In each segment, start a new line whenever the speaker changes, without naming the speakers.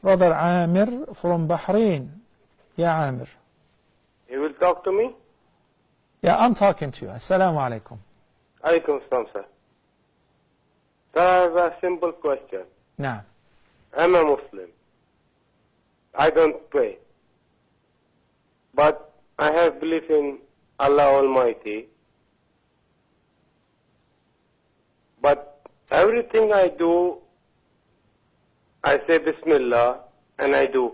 Brother Amir from Bahrain. Yeah, Amir.
You will talk to me?
Yeah, I'm talking to you. Assalamu alaikum.
Alaikum salam, sir. Sir, I have a simple question.
Nah.
I'm a Muslim. I don't pray. But I have belief in Allah Almighty. But everything I do, I say Bismillah and I do.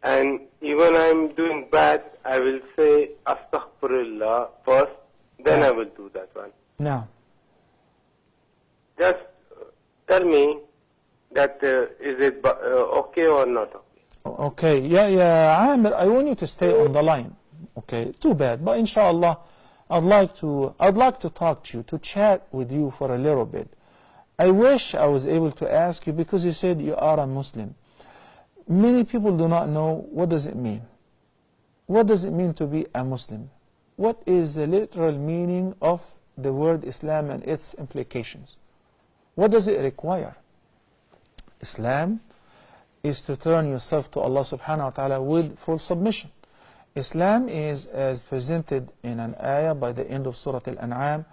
And even I'm doing bad, I will say Astaghfirullah first, then I will do that one.
No.
Just tell me that is it okay or not okay?
Okay. Yeah, Amir, I want you to stay on the line. Okay, too bad. But inshallah, I'd like to talk to you, to chat with you for a little bit. I wish I was able to ask you, because you said you are a Muslim. Many people do not know what does it mean. What does it mean to be a Muslim? What is the literal meaning of the word Islam and its implications? What does it require? Islam is to turn yourself to Allah subhanahu wa ta'ala with full submission. Islam is as presented in an ayah by the end of Surah Al-An'am.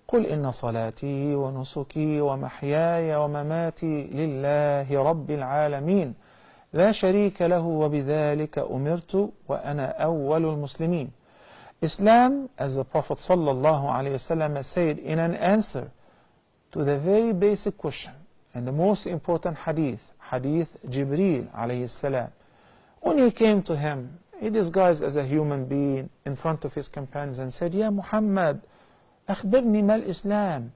قل إن صلاتي ونسكي ومحياي ومماتي لله رب العالمين لا شريك له وبذلك أمرت وأنا أول المسلمين. Islam, as the Prophet sallallahu alaihi wasallam said in an answer to the very basic question and the most important hadith, Hadith Jibreel alayhi salam, when he came to him, he disguised as a human being in front of his companions and said, Ya Muhammad, أخبرني ما الإسلام.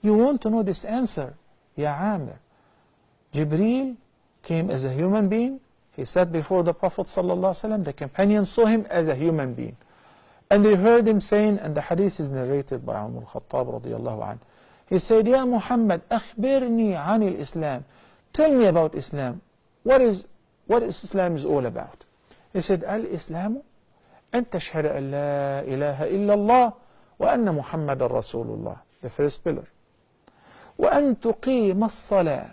You want to know this answer, Ya Amir. Jibreel came as a human being. He sat before the Prophet ﷺ. The companions saw him as a human being. And they heard him saying, and the hadith is narrated by Umar al-Khattab radiyallahu anhu. He said, Ya Muhammad, أخبرني عن الإسلام. Tell me about Islam. What is Islam is all about? He said, الإسلام أن تشهد أن لا إله إلا الله وأن محمد رسول الله. The first pillar. وأن تقيم الصلاة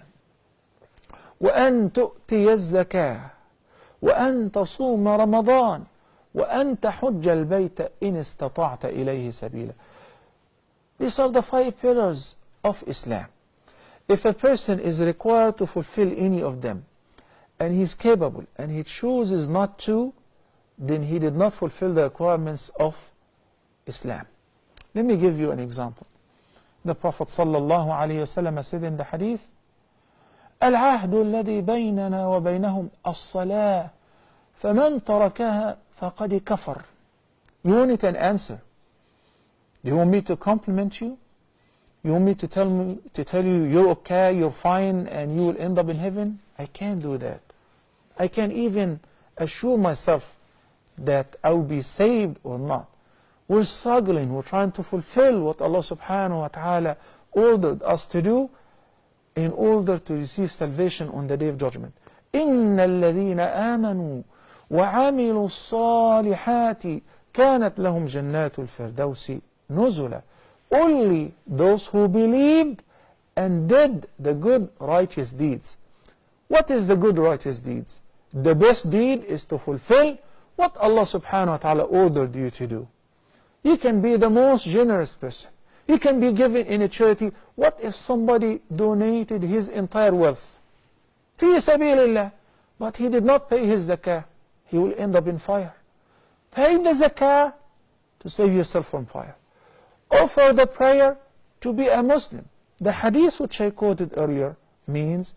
وأن تؤتي الزكاة وأن تصوم رمضان وأن تحج البيت إن استطعت إليه سبيلا. These are the 5 pillars of Islam. If a person is required to fulfill any of them, and he's capable, and he chooses not to, then he did not fulfill the requirements of Islam. Let me give you an example. The Prophet ﷺ said in the hadith, العهد الذي بيننا وبينهم الصلاة فمن تركها فقد كفر. You want it an answer? Do you want me to compliment you? You want me to tell you you're okay, you're fine, and you will end up in heaven? I can't do that. I can't even assure myself that I will be saved or not. We're struggling, we're trying to fulfill what Allah subhanahu wa ta'ala ordered us to do in order to receive salvation on the Day of Judgment. إِنَّ الَّذِينَ آمَنُوا وَعَمِلُوا الصَّالِحَاتِ كَانَتْ لَهُمْ جَنَّاتُ الْفِرْدَوْسِ نُزُلًا. Only those who believed and did the good righteous deeds. What is the good righteous deeds? The best deed is to fulfill what Allah subhanahu wa ta'ala ordered you to do. You can be the most generous person. You can be given in a charity. What if somebody donated his entire wealth? في سبيل الله. But he did not pay his zakah. He will end up in fire. Pay the zakah to save yourself from fire. Offer the prayer to be a Muslim. The hadith which I quoted earlier means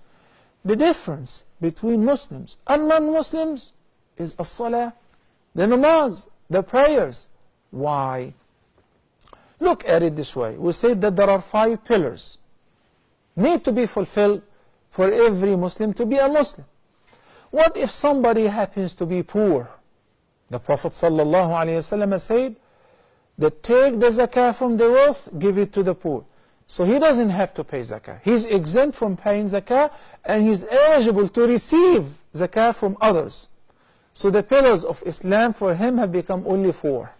the difference between Muslims and non-Muslims is as-salah, the namaz, the prayers. Why? Look at it this way. We said that there are 5 pillars need to be fulfilled for every Muslim to be a Muslim. What if somebody happens to be poor? The Prophet ﷺ said that take the zakah from the wealth, give it to the poor. So he doesn't have to pay zakah. He's exempt from paying zakah, and he's eligible to receive zakah from others. So the pillars of Islam for him have become only 4.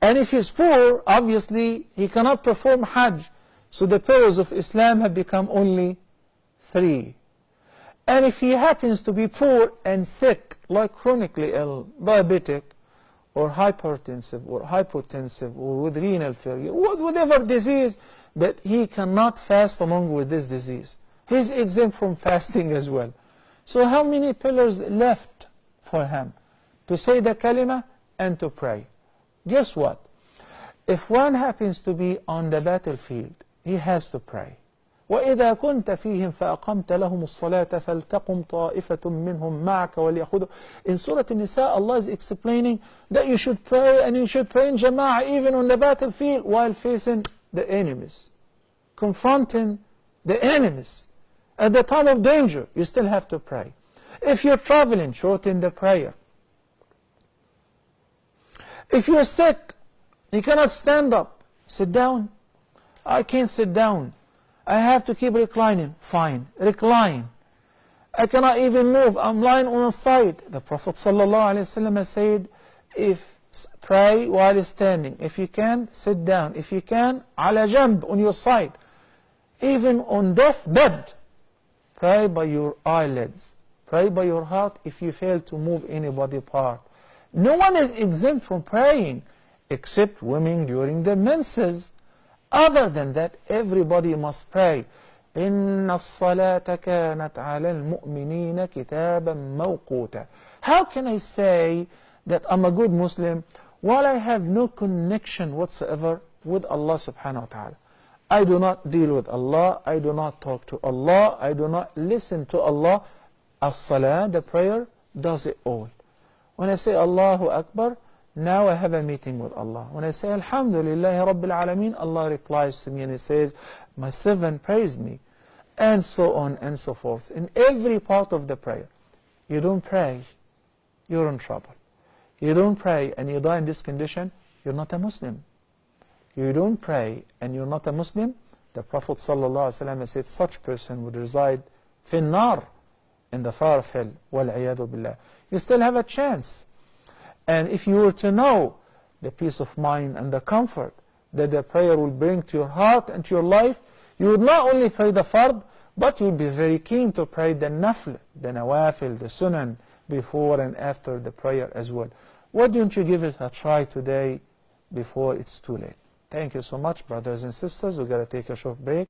And if he's poor, obviously he cannot perform Hajj. So the pillars of Islam have become only 3. And if he happens to be poor and sick, like chronically ill, diabetic, or hypertensive, or hypotensive, or with renal failure, whatever disease, that he cannot fast along with this disease. He's exempt from fasting as well. So how many pillars left for him? To say the kalima and to pray. Guess what? If one happens to be on the battlefield, he has to pray. وَإِذَا كُنْتَ فِيهِمْ فَأَقَمْتَ لَهُمُ الصَّلَاةَ فَلْتَقُمْ طَائِفَةٌ مِّنْهُمْ مَعَكَ وَلْيَأْخُذُوا. In Surah An-Nisa, Allah is explaining that you should pray, and you should pray in jama'ah even on the battlefield while facing the enemies, confronting the enemies. At the time of danger, you still have to pray. If you're traveling, shorten the prayer. If you're sick, you cannot stand up, sit down. I can't sit down. I have to keep reclining. Fine, recline. I cannot even move. I'm lying on the side. The Prophet ﷺ said, if pray while standing. If you can, sit down. If you can, ala jamb, on your side. Even on deathbed, pray by your eyelids. Pray by your heart if you fail to move any body part. No one is exempt from praying except women during their menses. Other than that, everybody must pray. إِنَّ الصَّلَاةَ كَانَتْ عَلَى الْمُؤْمِنِينَ كِتَابًا مَوْقُوتًا. How can I say that I'm a good Muslim while I have no connection whatsoever with Allah subhanahu wa ta'ala? I do not deal with Allah, I do not talk to Allah, I do not listen to Allah. As-salah, the prayer, does it all. When I say Allahu Akbar, now I have a meeting with Allah. When I say Alhamdulillah Rabbil Alameen, Allah replies to me and He says, my servant praised me, and so on and so forth. In every part of the prayer, you don't pray, you're in trouble. You don't pray and you die in this condition, you're not a Muslim. You don't pray and you're not a Muslim, the Prophet ﷺ said such person would reside finnar, in the fire of hell. Wal-'iyadu billah. You still have a chance. And if you were to know the peace of mind and the comfort that the prayer will bring to your heart and to your life, you would not only pray the fard, but you would be very keen to pray the nafl, the nawafil, the sunan, before and after the prayer as well. Why don't you give it a try today before it's too late? Thank you so much, brothers and sisters. We've got to take a short break.